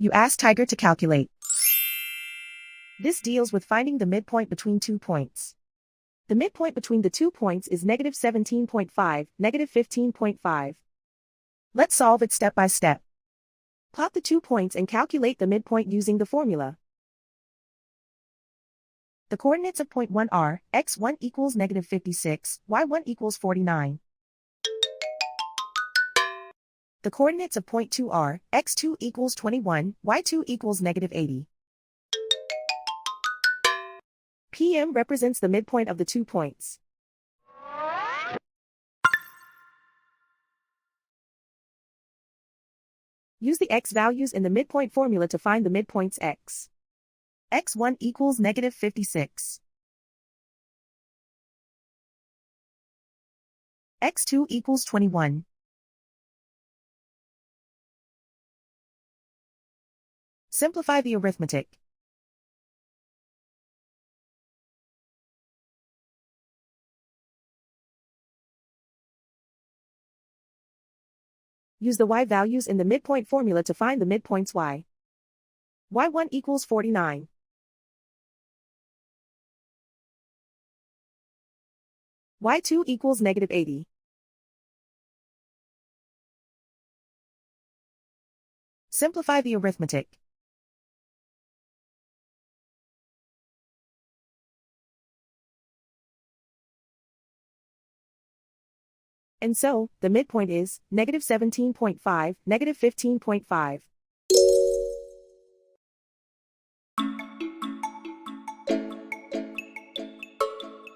You ask Tiger to calculate. This deals with finding the midpoint between 2 points. The midpoint between the 2 points is -17.5, -15.5. Let's solve it step by step. Plot the 2 points and calculate the midpoint using the formula. The coordinates of point 1 are, x1 equals -56, y1 equals 49. The coordinates of point 2 are, x2 equals 21, y2 equals -80. PM represents the midpoint of the 2 points. Use the x values in the midpoint formula to find the midpoints x. x1 equals -56. x2 equals 21. Simplify the arithmetic. Use the y values in the midpoint formula to find the midpoints y. y1 equals 49. y2 equals -80. Simplify the arithmetic. And so, the midpoint is -17.5, -15.5.